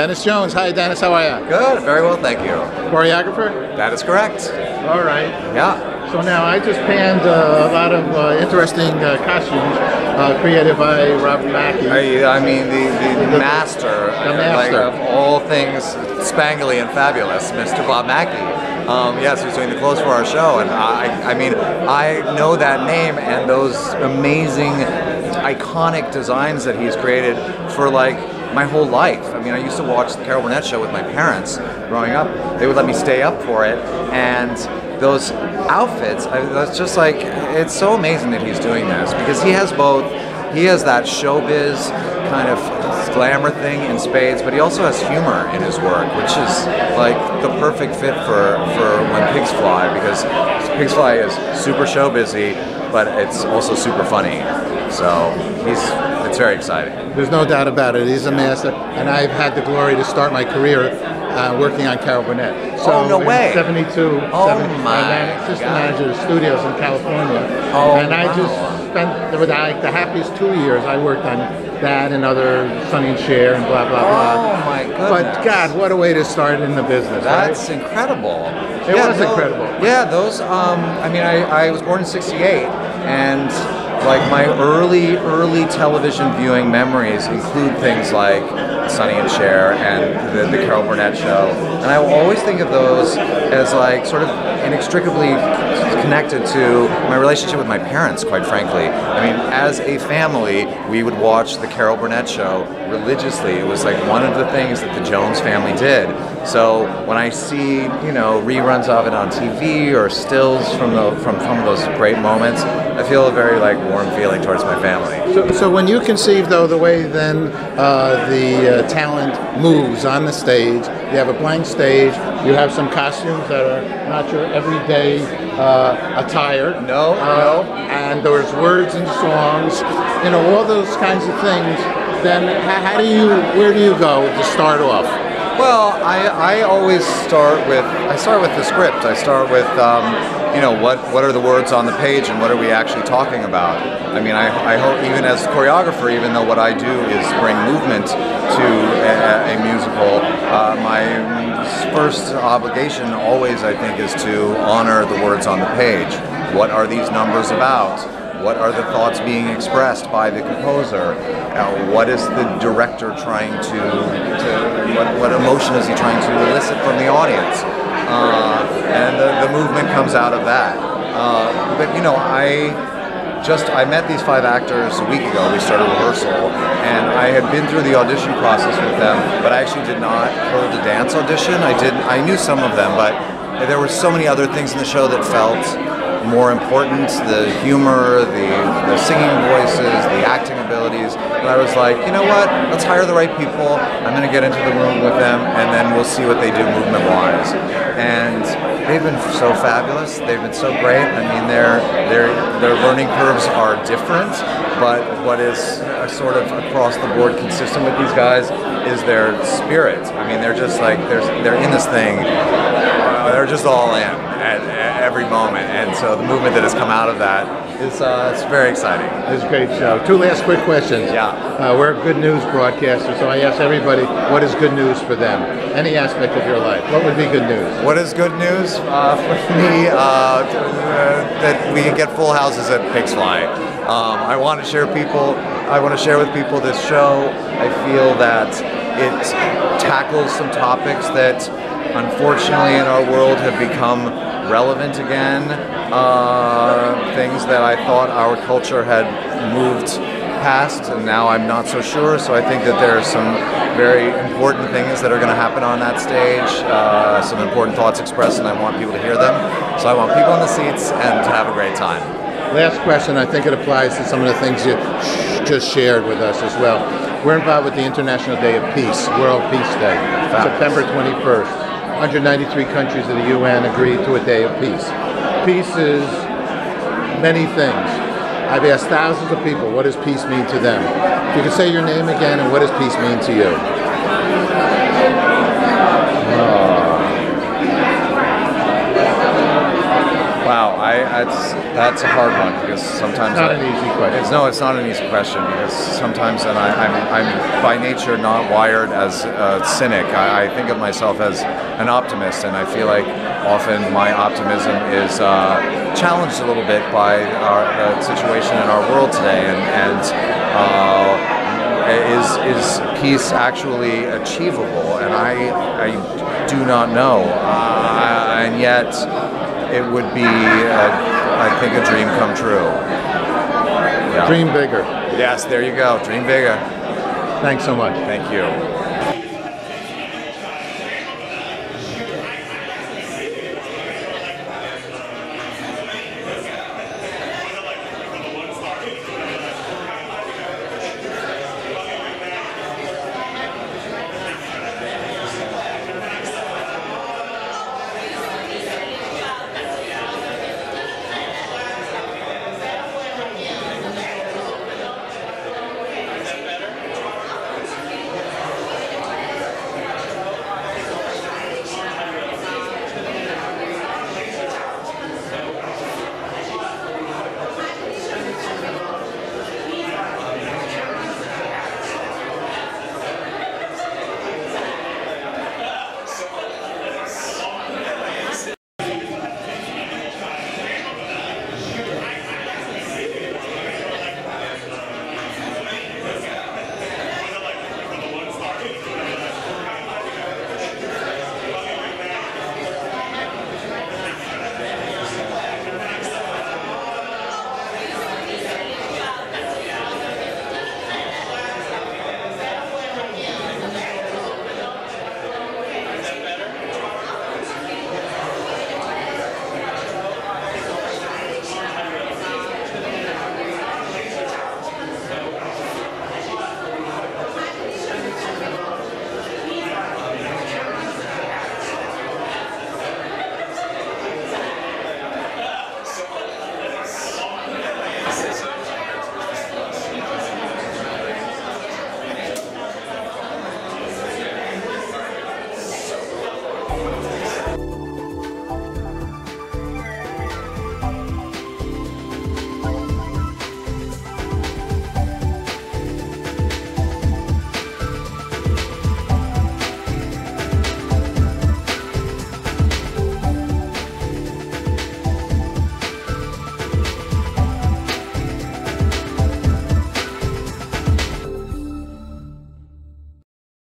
Dennis Jones. Hi, Dennis. How are you? Good. Very well, thank you. Choreographer? That is correct. All right. Yeah. So now I just panned a lot of interesting costumes created by Robert Mackey. I mean, the master, like, of all things spangly and fabulous, Mr. Bob Mackey. Yes, who's doing the clothes for our show, and I mean, I know that name and those amazing, iconic designs that he's created for like my whole life. I mean, I used to watch the Carol Burnett show with my parents growing up. They would let me stay up for it, and those outfits, that's just like, it's so amazing that he's doing this, because he has both, he has that showbiz kind of glamour thing in spades, but he also has humor in his work, which is like the perfect fit for When Pigs Fly, because Pigs Fly is super showbizy, but it's also super funny. So it's very exciting. There's no doubt about it. He's a master, and I've had the glory to start my career working on Carol Burnett. So oh, no way. In '72, assistant manager of studios in California. Oh, and I just spent the happiest 2 years. I worked on that and other Sonny and Cher and blah, blah, blah. Oh, my goodness. But God, what a way to start in the business. That's right? incredible. It was incredible. Yeah, those, I mean, I was born in '68, and like my early television viewing memories include things like Sonny and Cher and the Carol Burnett show, and I will always think of those as like sort of inextricably connected to my relationship with my parents, quite frankly. I mean, as a family, we would watch the Carol Burnett show religiously. It was like one of the things that the Jones family did. So when I see, you know, reruns of it on TV or stills from some of those great moments, I feel a very like warm feeling towards my family. So when you conceive, though, the way then the talent moves on the stage, you have a blank stage, you have some costumes that are not your everyday attire. No. And there's words and songs, you know, all those kinds of things. Then where do you go to start off? Well, I always start with the script. I start with you know, what are the words on the page and what are we actually talking about. I mean, I hope, even as a choreographer, even though what I do is bring movement to a musical, my first obligation always, I think, is to honor the words on the page. What are these numbers about? What are the thoughts being expressed by the composer? What is the director trying what emotion is he trying to elicit from the audience? And the movement comes out of that. But you know, I met these 5 actors a week ago. We started rehearsal, and I had been through the audition process with them, but I actually did not hold a dance audition. I knew some of them, but there were so many other things in the show that felt more important, the humor, the singing voices, the acting abilities. And I was like, you know what, let's hire the right people. I'm going to get into the room with them, and then we'll see what they do movement-wise. And they've been so fabulous. They've been so great. I mean, their learning curves are different, but what is sort of across the board consistent with these guys is their spirit. I mean, they're just like, they're in this thing. They're just all in at every moment, and so the movement that has come out of that is it's very exciting. It's a great show. 2 last quick questions. Yeah. We're a good news broadcaster, so I ask everybody, what is good news for them? Any aspect of your life, what would be good news? What is good news for me? That we can get full houses at Pigs Fly. I want to share with people this show. I feel that it tackles some topics that unfortunately in our world have become relevant again, things that I thought our culture had moved past, and now I'm not so sure. So I think that there are some very important things that are going to happen on that stage, some important thoughts expressed, and I want people to hear them. So I want people in the seats and to have a great time. Last question, I think it applies to some of the things you just shared with us as well. We're involved with the International Day of Peace, World Peace Day, September 21st. 193 countries of the UN agreed to a day of peace. Peace is many things. I've asked thousands of people, what does peace mean to them? If you could say your name again, and what does peace mean to you? Wow, That's a hard one because sometimes It's not an easy question. It's not an easy question because sometimes, and I'm by nature not wired as a cynic. I think of myself as an optimist, and I feel like often my optimism is challenged a little bit by the situation in our world today, and is peace actually achievable? And I do not know, and yet it would be, I think, a dream come true. Yeah. Dream bigger. Yes, there you go. Dream bigger. Thanks so much. Thank you.